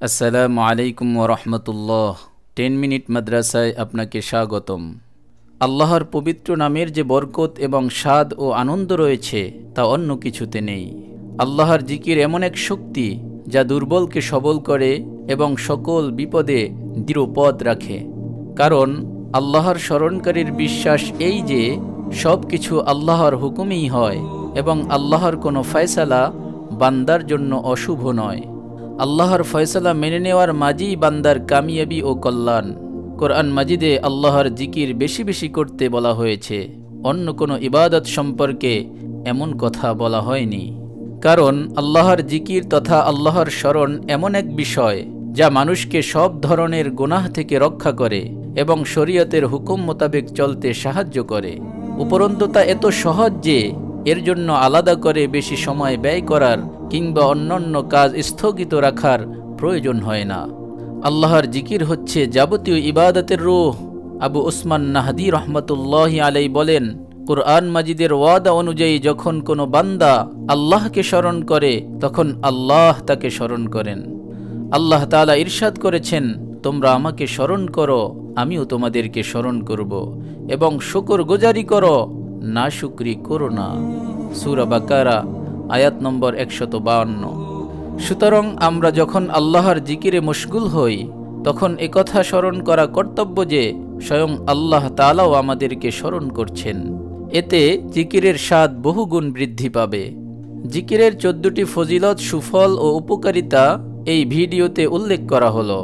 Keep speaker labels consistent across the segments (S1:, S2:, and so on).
S1: আসসালামু আলাইকুম ওরহমতুল্লাহ। 10 মিনিট মাদ্রাসায় আপনাকে স্বাগতম। আল্লাহর পবিত্র নামের যে বরকত এবং স্বাদ ও আনন্দ রয়েছে তা অন্য কিছুতে নেই। আল্লাহর জিকির এমন এক শক্তি যা দুর্বলকে সবল করে এবং সকল বিপদে দৃঢ় পথ রাখে। কারণ আল্লাহর স্মরণকারীর বিশ্বাস এই যে সব কিছু আল্লাহর হুকুমেই হয় এবং আল্লাহর কোনো ফয়সালা বান্দার জন্য অশুভ নয়। আল্লাহর ফয়সালা মেনে নেওয়ার মাঝেই বান্দার কামিয়াবি ও কল্যাণ। কোরআন মাজিদে আল্লাহর জিকির বেশি বেশি করতে বলা হয়েছে, অন্য কোনো ইবাদত সম্পর্কে এমন কথা বলা হয়নি। কারণ আল্লাহর জিকির তথা আল্লাহর স্মরণ এমন এক বিষয় যা মানুষকে সব ধরনের গুনাহ থেকে রক্ষা করে এবং শরীয়তের হুকুম মোতাবেক চলতে সাহায্য করে। উপরন্তু তা এত সহজ যে এর জন্য আলাদা করে বেশি সময় ব্যয় করার কিংবা অন্যান্য কাজ স্থগিত রাখার প্রয়োজন হয় না। আল্লাহর জিকির হচ্ছে যাবতীয় ইবাদতের রূহ। আবু উসমান নাহদি রহমতুল্লাহি আলাই বলেন, কুরআন মাজিদের ওয়াদা অনুযায়ী যখন কোনো বান্দা আল্লাহকে স্মরণ করে তখন আল্লাহ তাকে স্মরণ করেন। আল্লাহ তাআলা ইরশাদ করেছেন, তোমরা আমাকে স্মরণ করো, আমিও তোমাদেরকে স্মরণ করব, এবং শুকরগুজারি করো, নাশুকরি করো না। সূরা বাকারা আয়াত নম্বর 152। সুতরাং আমরা যখন আল্লাহর জিকিরে মশগুল হই তখন একথা স্মরণ করা কর্তব্য যে স্বয়ং আল্লাহ তাআলাও আমাদেরকে স্মরণ করছেন। এতে জিকিরের স্বাদ বহুগুণ বৃদ্ধি পাবে। জিকিরের 14টি ফজিলত, সুফল ও উপকারিতা এই ভিডিওতে উল্লেখ করা হলো।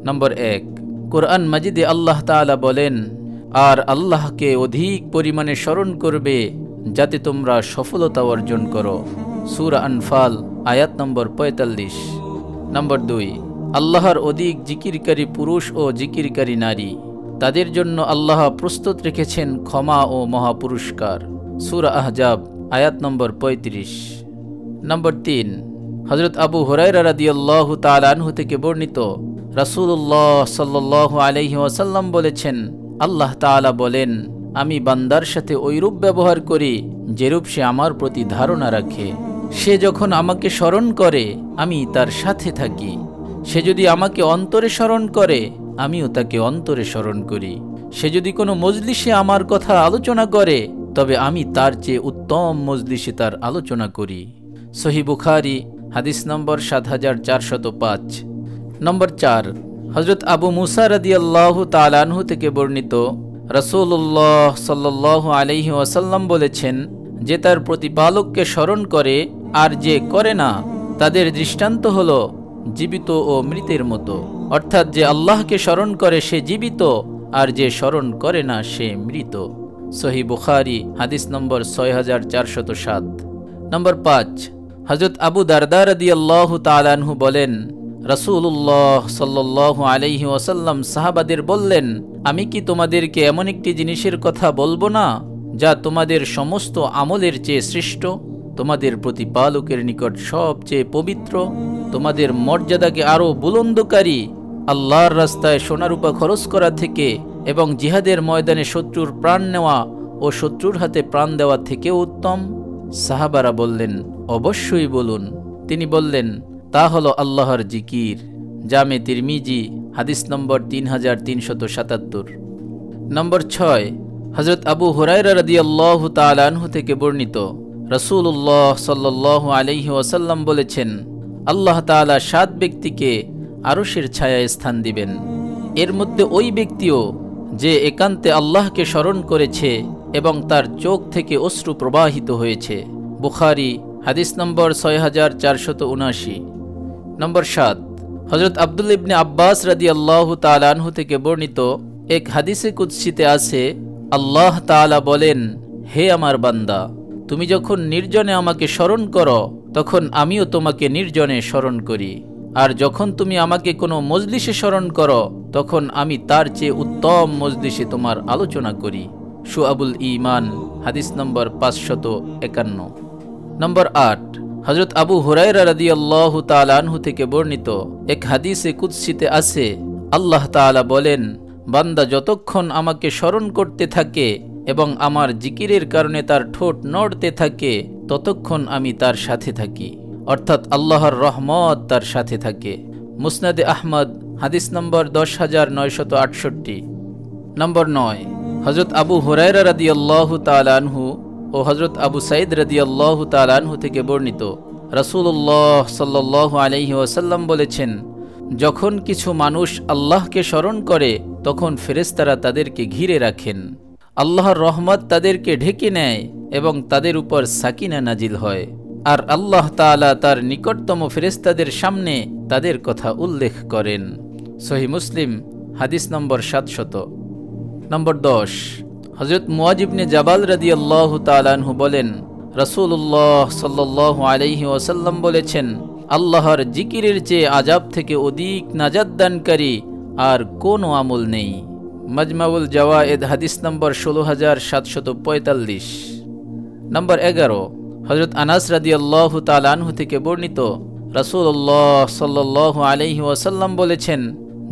S1: নম্বর 1, কোরআন মাজিদে আল্লাহ তাআলা বলেন, আর আল্লাহকে অধিক পরিমাণে স্মরণ করবে যাতে তোমরা সফলতা অর্জন করো। সূরা আনফাল আয়াত নম্বর 45। নম্বর 2, আল্লাহর অধিক জিকিরকারী পুরুষ ও জিকিরকারী নারী, তাদের জন্য আল্লাহ প্রস্তুত রেখেছেন ক্ষমা ও মহাপুরস্কার। সূরা আহজাব আয়াত নম্বর 35। নম্বর 3, হযরত আবু হুরায়রা রাদিয়াল্লাহু তাআলা আনহু থেকে বর্ণিত, রাসূলুল্লাহ সাল্লাল্লাহু আলাইহি ওয়াসাল্লাম বলেছেন, আল্লাহ তাআলা বলেন, আমি বান্দার সাথে ওইরূপ ব্যবহার করি যেরূপ সে আমার প্রতি ধারণা রাখে। সে যখন আমাকে স্মরণ করে আমি তার সাথে থাকি। সে যদি আমাকে অন্তরে স্মরণ করে আমিও তাকে অন্তরে স্মরণ করি। সে যদি কোনো মজলিসে আমার কথা আলোচনা করে তবে আমি তার চেয়ে উত্তম মজলিসে তার আলোচনা করি। সহিহ বুখারী হাদিস নম্বর 7405। নম্বর 4, হযরত আবু মুসা রাদিয়াল্লাহু তাআলা আনহু থেকে বর্ণিত, রাসূলুল্লাহ সাল্লাল্লাহু আলাইহি ওয়াসাল্লাম বলেছেন, যে তার প্রতিপালককে স্মরণ করে আর যে করে না তাদের দৃষ্টান্ত হলো জীবিত ও মৃতের মতো। অর্থাৎ যে আল্লাহকে স্মরণ করে সে জীবিত আর যে স্মরণ করে না সে মৃত। সহিহ বুখারী হাদিস নম্বর 6407। নম্বর 5, হযরত আবু দারদা রাদিয়াল্লাহু তাআলা আনহু বলেন, রাসূলুল্লাহ সাল্লাল্লাহু আলাইহি ওয়াসাল্লাম সাহাবাদের বললেন, আমি কি তোমাদেরকে এমন একটি জিনিসের কথা বলবো না যা তোমাদের সমস্ত আমলের চেয়ে শ্রেষ্ঠ, তোমাদের প্রতিপালকের নিকট সবচেয়ে পবিত্র, তোমাদের মর্যাদাকে আরও বুলন্দকারী, আল্লাহর রাস্তায় সোনারূপা খরচ করা থেকে এবং জিহাদের ময়দানে শত্রুর প্রাণ নেওয়া ও শত্রুর হাতে প্রাণ দেওয়া থেকেও উত্তম? সাহাবারা বললেন, অবশ্যই বলুন। তিনি বললেন, তা হলো আল্লাহর জিকির। জামে তিরমিজি হাদিস নম্বর 3377। নম্বর 6, হযরত আবু হুরায়রা রাদিয়াল্লাহু তাআলা আনহু থেকে বর্ণিত, রাসূলুল্লাহ সাল্লাল্লাহু আলাইহি ওয়াসাল্লাম বলেছেন, আল্লাহ তাআলা 7 ব্যক্তিকে আরশের ছায়ায় স্থান দিবেন। এর মধ্যে ওই ব্যক্তিও যে একান্তে আল্লাহকে স্মরণ করেছে এবং তার চোখ থেকে অশ্রু প্রবাহিত হয়েছে। বুখারী হাদিস নম্বর 6479। নম্বর 7, হযরত আব্দুল্লাহ ইবনে আব্বাস রাদিয়াল্লাহু তাআলা আনহু থেকে বর্ণিত এক হাদিসে কুদসিতে আছে, আল্লাহ তাআলা বলেন, হে আমার বান্দা, তুমি যখন নির্জনে আমাকে স্মরণ করো তখন আমিও তোমাকে নির্জনে স্মরণ করি, আর যখন তুমি আমাকে কোনো মজলিসে স্মরণ করো তখন আমি তার চেয়ে উত্তম মজলিসে তোমার আলোচনা করি। শুআবুল ঈমান হাদিস নম্বর 551। নম্বর 8, হযরত আবু হুরায়রা রাদিয়াল্লাহু তাআলা আনহু থেকে বর্ণিত এক হাদিসে কুদসিতে আছে, আল্লাহ তাআলা বলেন, বান্দা যতক্ষণ আমাকে স্মরণ করতে থাকে এবং আমার জিকিরের কারণে তার ঠোঁট নড়তে থাকে ততক্ষণ আমি তার সাথে থাকি। অর্থাৎ আল্লাহর রহমত তার সাথে থাকে। মুসনাদে আহমদ হাদিস নম্বর 10,968। নম্বর 9, হযরত আবু হুরায়রা রাদিয়াল্লাহু তাআলা আনহু ও হযরত আবু সাঈদ রাদিয়াল্লাহু তাআলা আনহু থেকে বর্ণিত, রাসূলুল্লাহ সাল্লাল্লাহু আলাইহি ওয়াসাল্লাম বলেছেন, যখন কিছু মানুষ আল্লাহকে স্মরণ করে তখন ফেরেশতারা তাদেরকে ঘিরে রাখেন, আল্লাহর রহমত তাদেরকে ঢেকে নেয় এবং তাদের উপর সাকিনা নাজিল হয়, আর আল্লাহ তাআলা তার নিকটতম ফেরেশতাদের সামনে তাদের কথা উল্লেখ করেন। সহিহ মুসলিম হাদিস নম্বর 700। নম্বর 10, হযরত মুআয ইবনে জাবাল রাদিয়াল্লাহু তাআলা আনহু বলেন, রাসূলুল্লাহ সাল্লাল্লাহু আলাইহি ওয়াসাল্লাম বলেছেন, আল্লাহর জিকিরের চেয়ে আযাব থেকে অধিক নাজাত দানকারী আর কোনো আমল নেই। মাজমাউল জাওয়ায়েদ হাদিস নম্বর 16745। নম্বর 11, হযরত আনাস রাদিয়াল্লাহু তাআলা আনহু থেকে বর্ণিত, রাসূলুল্লাহ সাল্লাল্লাহু আলাইহি ওয়াসাল্লাম বলেছেন,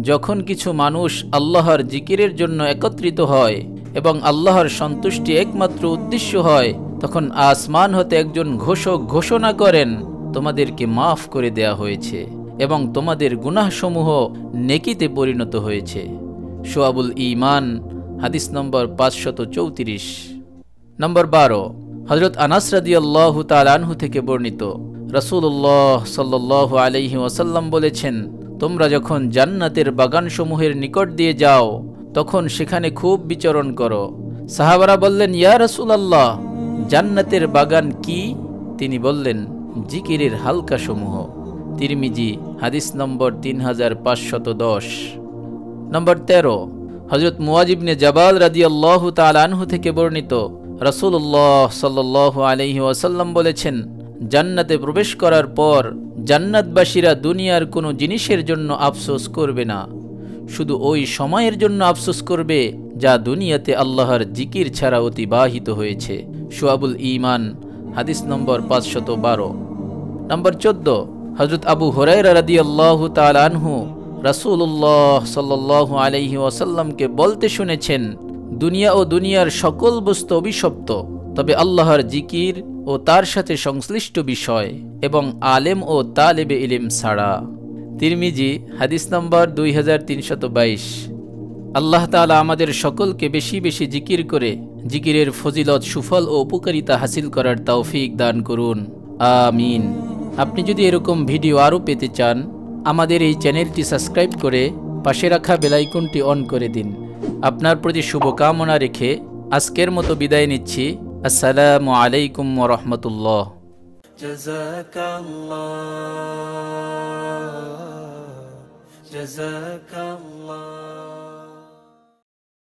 S1: যখন কিছু মানুষ আল্লাহর জিকিরের জন্য একত্রিত হয় এবং আল্লাহর সন্তুষ্টি একমাত্র উদ্দেশ্য হয়, তখন আসমান হতে একজন ঘোষক ঘোষণা করেন, তোমাদেরকে মাফ করে দেয়া হয়েছে এবং তোমাদের গুনাহসমূহ নেকিতে পরিণত হয়েছে। শুআবুল ঈমান হাদিস নম্বর 534। নম্বর 12, হযরত আনাস রাদিয়াল্লাহু তাআলা আনহু থেকে বর্ণিত, রাসূলুল্লাহ সাল্লাল্লাহু আলাইহি ওয়াসাল্লাম বলেছেন, তোমরা যখন জান্নাতের বাগানসমূহের নিকট দিয়ে যাও তখন সেখানে খুব বিচরণ করো। সাহাবারা বললেন, ইয়া রাসূলুল্লাহ, জান্নাতের বাগান কি? তিনি বললেন, জিকিরের হালকাসমূহ। তিরমিজি হাদিস নম্বর 3510। নম্বর 13, হযরত মুআয ইবনে জাবাল রাদিয়াল্লাহু তাআলা আনহু থেকে বর্ণিত, রাসূলুল্লাহ সাল্লাল্লাহু আলাইহি ওয়াসাল্লাম বলেছেন, জান্নাতে প্রবেশ করার পর জান্নাতবাসীরা দুনিয়ার কোনো জিনিসের জন্য আফসোস করবে না, শুধু ওই সময়ের জন্য আফসোস করবে যা দুনিয়াতে আল্লাহর জিকির ছাড়া অতিবাহিত হয়েছে। শুআবুল ঈমান হাদিস নম্বর 512। নম্বর 14, হযরত আবু হুরায়রা রাদিয়াল্লাহু তাআলা আনহু রাসূলুল্লাহ সাল্লাল্লাহু আলাইহি ওয়াসাল্লামকে বলতে শুনেছেন, দুনিয়া ও দুনিয়ার সকল বস্তু অভিশপ্ত, তবে আল্লাহর জিকির ও তার সাথে সংশ্লিষ্ট বিষয় এবং আলেম ও তালেবে ইলম ছাড়া। তিরমিজি হাদিস নম্বর 2322। আল্লাহ তাআলা আমাদের সকলকে বেশি বেশি জিকির করে জিকিরের ফজিলত, সুফল ও উপকারিতা হাসিল করার তৌফিক দান করুন, আমিন। আপনি যদি এরকম ভিডিও আরও পেতে চান, আমাদের এই চ্যানেলটি সাবস্ক্রাইব করে পাশে রাখা বেল আইকনটি অন করে দিন। আপনার প্রতি শুভকামনা রেখে আজকের মতো বিদায় নিচ্ছি। আসসালামু আলাইকুম ওয়া রাহমাতুল্লাহ। জাযাকাল্লাহ।